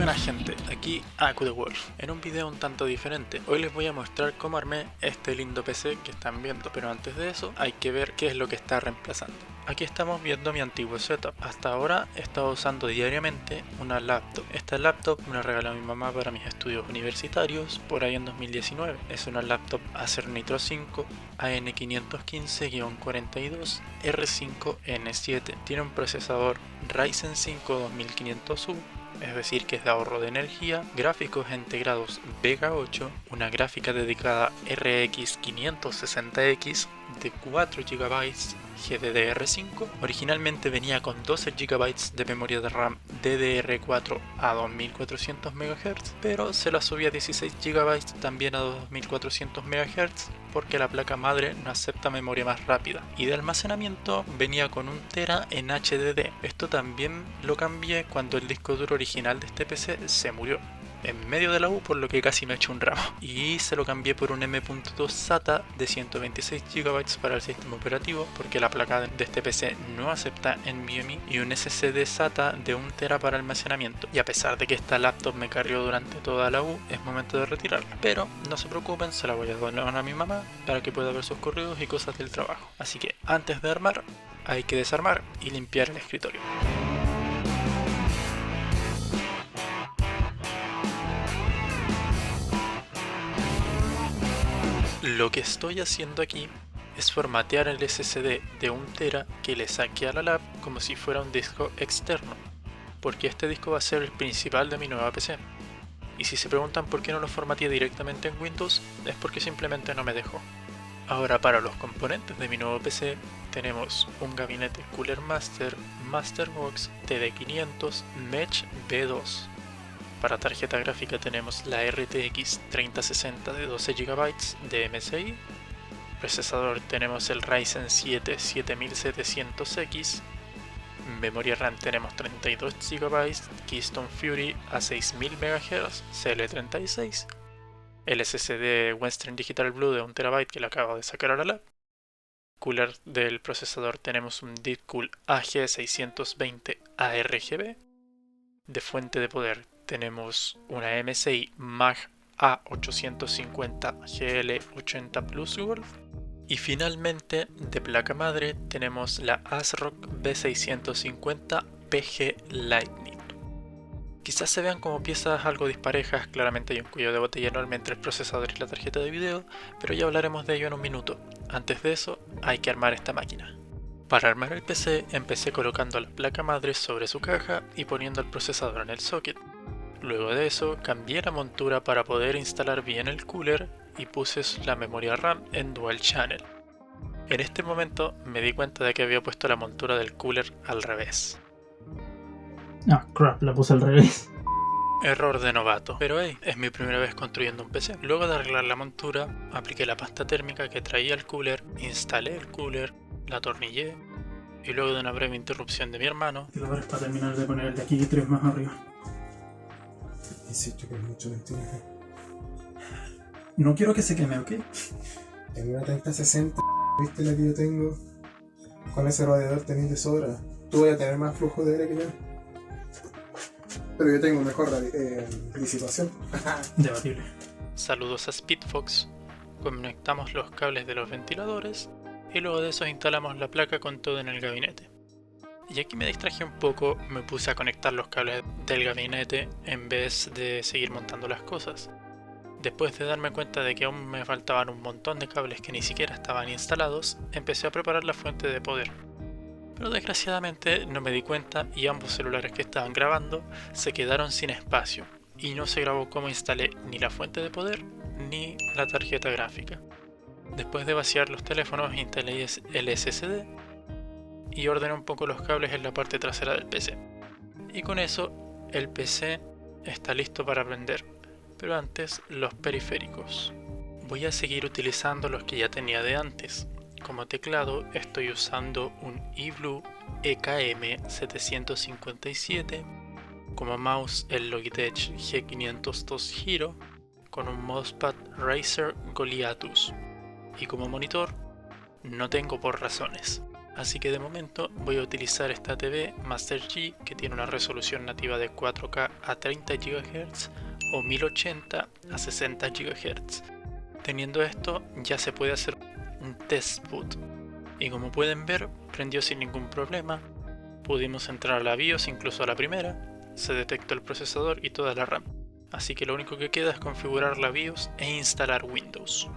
Buenas gente, aquí Aku the Wolf, en un video un tanto diferente. Hoy les voy a mostrar cómo armé este lindo PC que están viendo, pero antes de eso hay que ver qué es lo que está reemplazando. Aquí estamos viendo mi antiguo setup. Hasta ahora he estado usando diariamente una laptop. Esta laptop me la regaló mi mamá para mis estudios universitarios por ahí en 2019. Es una laptop Acer Nitro 5 AN515-42 R5N7. Tiene un procesador Ryzen 5 2500U, es decir que es de ahorro de energía, gráficos integrados Vega 8, una gráfica dedicada RX 560X de 4 GB GDDR5, originalmente venía con 12 GB de memoria de RAM DDR4 a 2400 MHz, pero se la subí a 16 GB también a 2400 MHz porque la placa madre no acepta memoria más rápida, y de almacenamiento venía con 1 TB en HDD. Esto también lo cambié cuando el disco duro original de este PC se murió en medio de la U, por lo que casi me eché un ramo, y se lo cambié por un M.2 SATA de 126 GB para el sistema operativo porque la placa de este PC no acepta NVMe, y un SSD SATA de 1 TB para almacenamiento. Y a pesar de que esta laptop me carrió durante toda la U, es momento de retirarla, pero no se preocupen, se la voy a donar a mi mamá para que pueda ver sus correos y cosas del trabajo. Así que antes de armar hay que desarmar y limpiar el escritorio. Lo que estoy haciendo aquí es formatear el SSD de 1 TB que le saqué a la lap como si fuera un disco externo, porque este disco va a ser el principal de mi nueva PC. Y si se preguntan por qué no lo formateé directamente en Windows, es porque simplemente no me dejó. Ahora, para los componentes de mi nuevo PC tenemos un gabinete Cooler Master Masterbox TD500 Mesh B2. Para tarjeta gráfica tenemos la RTX 3060 de 12 GB de MSI. Procesador tenemos el Ryzen 7 7700X. Memoria RAM tenemos 32 GB Keystone Fury a 6000 MHz CL36. El SSD Western Digital Blue de 1 TB que le acabo de sacar a la lab. Cooler del procesador tenemos un Deepcool AG620 ARGB. De fuente de poder tenemos una MSI Mag A850 GL80 Plus Golf. Y finalmente, de placa madre tenemos la ASRock B650 PG Lightning. Quizás se vean como piezas algo disparejas, claramente hay un cuello de botella enorme entre el procesador y la tarjeta de video, pero ya hablaremos de ello en un minuto. Antes de eso, hay que armar esta máquina. Para armar el PC empecé colocando la placa madre sobre su caja y poniendo el procesador en el socket. Luego de eso cambié la montura para poder instalar bien el cooler y puse la memoria RAM en dual channel. En este momento me di cuenta de que había puesto la montura del cooler al revés. Ah, crap, la puse al revés. Error de novato, pero hey, es mi primera vez construyendo un PC. Luego de arreglar la montura, apliqué la pasta térmica que traía el cooler, instalé el cooler, la atornillé, y luego de una breve interrupción de mi hermano... Y ahora es para terminar de poner el de aquí y 3 más arriba. Insisto que es mucho mentira. No quiero que se queme, ¿ok? En una 3060, ¿viste la que yo tengo? Con ese radiador tenéis de sobra. Tú vas a tener más flujo de aire que yo. Pero yo tengo mejor disipación. Debatible. Saludos a Speedfox. Conectamos los cables de los ventiladores y luego de eso instalamos la placa con todo en el gabinete. Y aquí me distraje un poco, me puse a conectar los cables del gabinete en vez de seguir montando las cosas. Después de darme cuenta de que aún me faltaban un montón de cables que ni siquiera estaban instalados, empecé a preparar la fuente de poder. Pero desgraciadamente no me di cuenta y ambos celulares que estaban grabando se quedaron sin espacio y no se grabó cómo instalé ni la fuente de poder ni la tarjeta gráfica. Después de vaciar los teléfonos instalé el SSD y ordené un poco los cables en la parte trasera del PC. Y con eso el PC está listo para prender, pero antes los periféricos. Voy a seguir utilizando los que ya tenía de antes. Como teclado estoy usando un eBlue EKM 757, como mouse el Logitech G502 Hero con un mousepad Razer Goliathus, y como monitor no tengo por razones. Así que de momento voy a utilizar esta TV Master G, que tiene una resolución nativa de 4K a 30 GHz o 1080 a 60 GHz. Teniendo esto ya se puede hacer un test boot, y como pueden ver prendió sin ningún problema. Pudimos entrar a la BIOS, incluso a la primera, se detectó el procesador y toda la RAM, así que lo único que queda es configurar la BIOS e instalar Windows.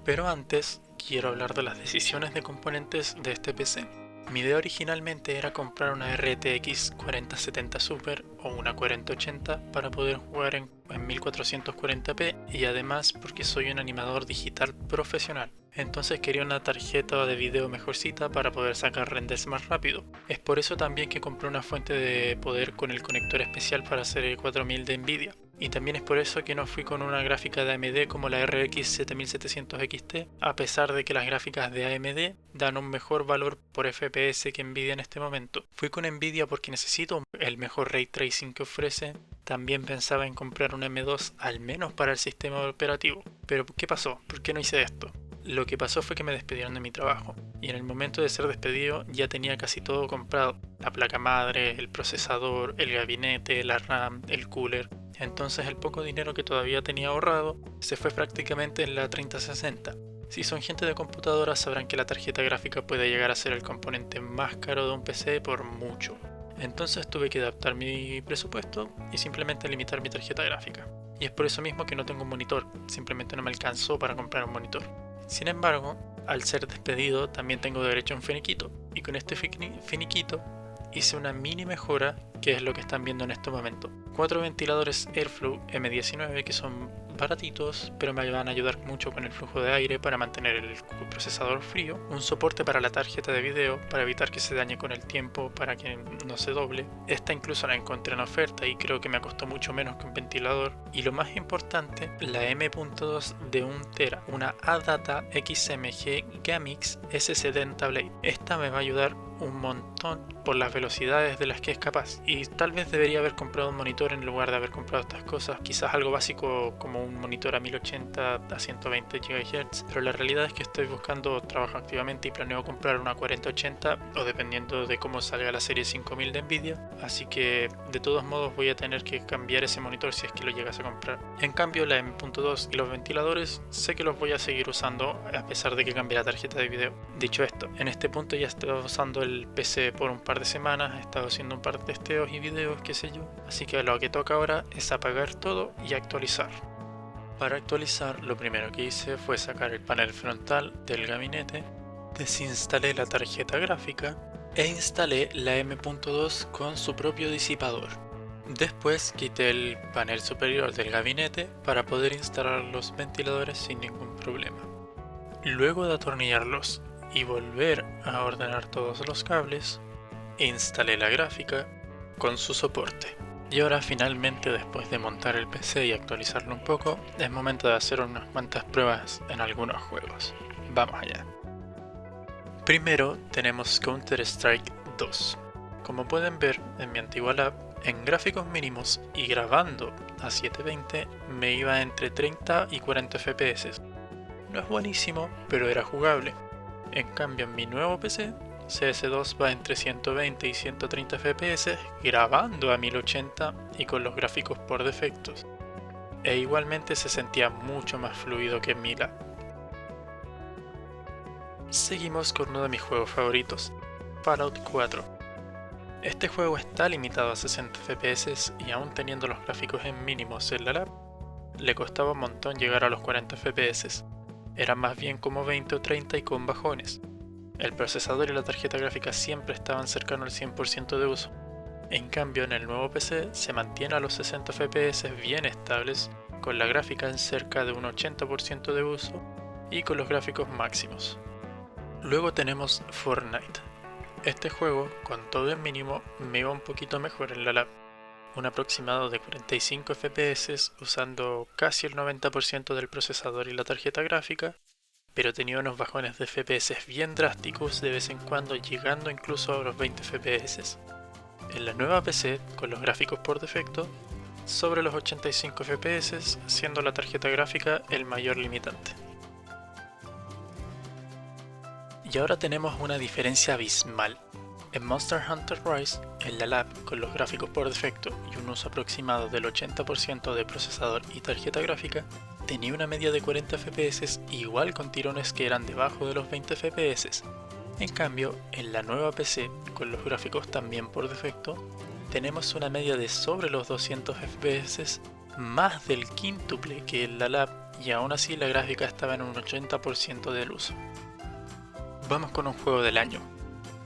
Pero antes quiero hablar de las decisiones de componentes de este PC. Mi idea originalmente era comprar una RTX 4070 Super o una 4080 para poder jugar en 1440p, y además porque soy un animador digital profesional. Entonces quería una tarjeta de video mejorcita para poder sacar renders más rápido. Es por eso también que compré una fuente de poder con el conector especial para hacer el 4000 de Nvidia. Y también es por eso que no fui con una gráfica de AMD como la RX 7700 XT, a pesar de que las gráficas de AMD dan un mejor valor por FPS que Nvidia en este momento. Fui con Nvidia porque necesito el mejor Ray Tracing que ofrece. También pensaba en comprar un M2 al menos para el sistema operativo. Pero ¿qué pasó? ¿Por qué no hice esto? Lo que pasó fue que me despidieron de mi trabajo, y en el momento de ser despedido ya tenía casi todo comprado: la placa madre, el procesador, el gabinete, la RAM, el cooler. Entonces el poco dinero que todavía tenía ahorrado se fue prácticamente en la 3060. Si son gente de computadora sabrán que la tarjeta gráfica puede llegar a ser el componente más caro de un PC por mucho. Entonces tuve que adaptar mi presupuesto y simplemente limitar mi tarjeta gráfica. Y es por eso mismo que no tengo un monitor, simplemente no me alcanzó para comprar un monitor. Sin embargo, al ser despedido también tengo derecho a un finiquito, y con este finiquito hice una mini mejora, que es lo que están viendo en este momento. 4 ventiladores Airflow M19 que son baratitos, pero me van a ayudar mucho con el flujo de aire para mantener el procesador frío. Un soporte para la tarjeta de video para evitar que se dañe con el tiempo, para que no se doble. Esta incluso la encontré en oferta y creo que me costó mucho menos que un ventilador. Y lo más importante, la M.2 de 1 TB, una ADATA XMG Gamix S70 Blade. Esta me va a ayudar un montón por las velocidades de las que es capaz, y tal vez debería haber comprado un monitor en lugar de haber comprado estas cosas. Quizás algo básico como un monitor a 1080 a 120 GHz, pero la realidad es que estoy buscando trabajo activamente y planeo comprar una 4080 o dependiendo de cómo salga la serie 5000 de Nvidia, así que de todos modos voy a tener que cambiar ese monitor si es que lo llegas a comprar. En cambio la M.2 y los ventiladores sé que los voy a seguir usando a pesar de que cambie la tarjeta de video. Dicho esto, en este punto ya estoy usando el PC por un par de semanas, he estado haciendo un par de testeos y videos, qué sé yo, así que lo que toca ahora es apagar todo y actualizar. Para actualizar, lo primero que hice fue sacar el panel frontal del gabinete, desinstalé la tarjeta gráfica e instalé la M.2 con su propio disipador. Después quité el panel superior del gabinete para poder instalar los ventiladores sin ningún problema. Luego de atornillarlos y volver a ordenar todos los cables, instalé la gráfica con su soporte. Y ahora finalmente, después de montar el PC y actualizarlo un poco, es momento de hacer unas cuantas pruebas en algunos juegos. Vamos allá. Primero tenemos Counter-Strike 2. Como pueden ver en mi antigua lab, en gráficos mínimos y grabando a 720 me iba entre 30 y 40 FPS. No es buenísimo, pero era jugable. En cambio en mi nuevo PC, CS2 va entre 120 y 130 FPS grabando a 1080 y con los gráficos por defectos. E igualmente se sentía mucho más fluido que en mi lab. Seguimos con uno de mis juegos favoritos, Fallout 4. Este juego está limitado a 60 FPS y aún teniendo los gráficos en mínimos en la lab, le costaba un montón llegar a los 40 FPS. Era más bien como 20 o 30 y con bajones. El procesador y la tarjeta gráfica siempre estaban cercanos al 100% de uso. En cambio en el nuevo PC se mantiene a los 60 FPS bien estables, con la gráfica en cerca de un 80% de uso y con los gráficos máximos. Luego tenemos Fortnite. Este juego, con todo en mínimo, me iba un poquito mejor en la lab. Un aproximado de 45 FPS usando casi el 90% del procesador y la tarjeta gráfica, pero tenía unos bajones de FPS bien drásticos de vez en cuando, llegando incluso a los 20 FPS. En la nueva PC, con los gráficos por defecto, sobre los 85 FPS, siendo la tarjeta gráfica el mayor limitante. Y ahora tenemos una diferencia abismal. En Monster Hunter Rise, en la lab, con los gráficos por defecto y un uso aproximado del 80% de procesador y tarjeta gráfica, tenía una media de 40 FPS igual con tirones que eran debajo de los 20 FPS. En cambio, en la nueva PC, con los gráficos también por defecto, tenemos una media de sobre los 200 FPS, más del quíntuple que en la lab, y aún así la gráfica estaba en un 80% del uso. Vamos con un juego del año.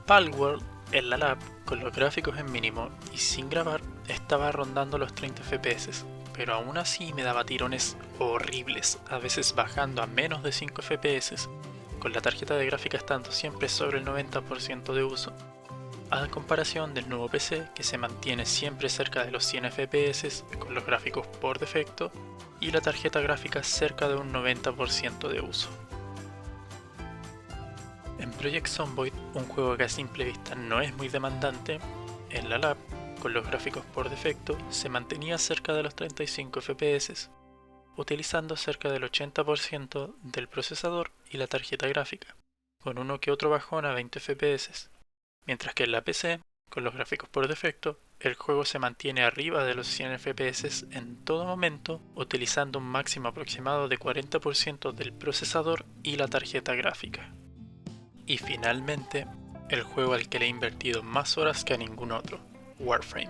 Palworld, en la lab, con los gráficos en mínimo y sin grabar, estaba rondando los 30 FPS, pero aún así me daba tirones horribles, a veces bajando a menos de 5 FPS, con la tarjeta de gráfica estando siempre sobre el 90% de uso, a comparación del nuevo PC que se mantiene siempre cerca de los 100 FPS con los gráficos por defecto y la tarjeta gráfica cerca de un 90% de uso. En Project Zomboid, un juego que a simple vista no es muy demandante, en la lab, con los gráficos por defecto, se mantenía cerca de los 35 FPS, utilizando cerca del 80% del procesador y la tarjeta gráfica, con uno que otro bajón a 20 FPS, mientras que en la PC, con los gráficos por defecto, el juego se mantiene arriba de los 100 FPS en todo momento, utilizando un máximo aproximado de 40% del procesador y la tarjeta gráfica. Y finalmente, el juego al que le he invertido más horas que a ningún otro, Warframe.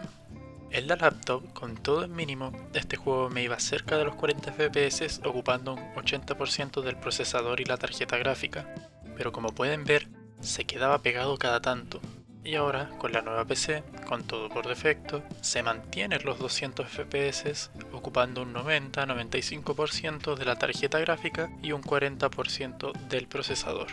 En la laptop, con todo en mínimo, este juego me iba cerca de los 40 FPS ocupando un 80% del procesador y la tarjeta gráfica, pero como pueden ver, se quedaba pegado cada tanto. Y ahora, con la nueva PC, con todo por defecto, se mantienen los 200 FPS ocupando un 90-95% de la tarjeta gráfica y un 40% del procesador.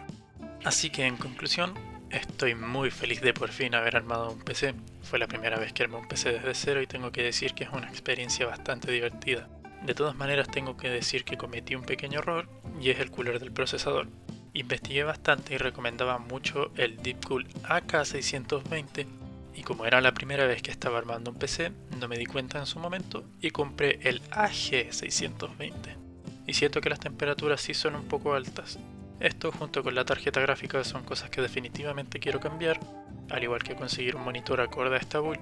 Así que en conclusión, estoy muy feliz de por fin haber armado un PC. Fue la primera vez que armé un PC desde cero y tengo que decir que es una experiencia bastante divertida. De todas maneras tengo que decir que cometí un pequeño error y es el cooler del procesador. Investigué bastante y recomendaba mucho el Deepcool AK620 y como era la primera vez que estaba armando un PC, no me di cuenta en su momento y compré el AG620. Y siento que las temperaturas sí son un poco altas. Esto junto con la tarjeta gráfica son cosas que definitivamente quiero cambiar, al igual que conseguir un monitor acorde a esta build.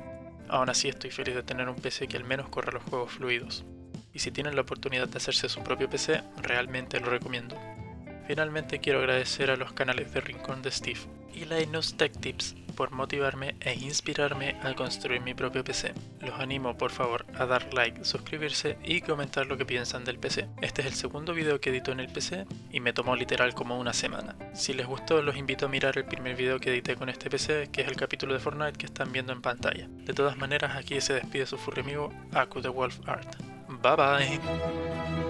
Aún así estoy feliz de tener un PC que al menos corra los juegos fluidos. Y si tienen la oportunidad de hacerse su propio PC, realmente lo recomiendo. Finalmente quiero agradecer a los canales de Rincón de Steve y Linus Tech Tips por motivarme e inspirarme a construir mi propio PC. Los animo por favor a dar like, suscribirse y comentar lo que piensan del PC. Este es el segundo video que edito en el PC y me tomó literal como una semana. Si les gustó los invito a mirar el primer video que edité con este PC, que es el capítulo de Fortnite que están viendo en pantalla. De todas maneras aquí se despide su furry amigo Aku the Wolf Art. Bye bye.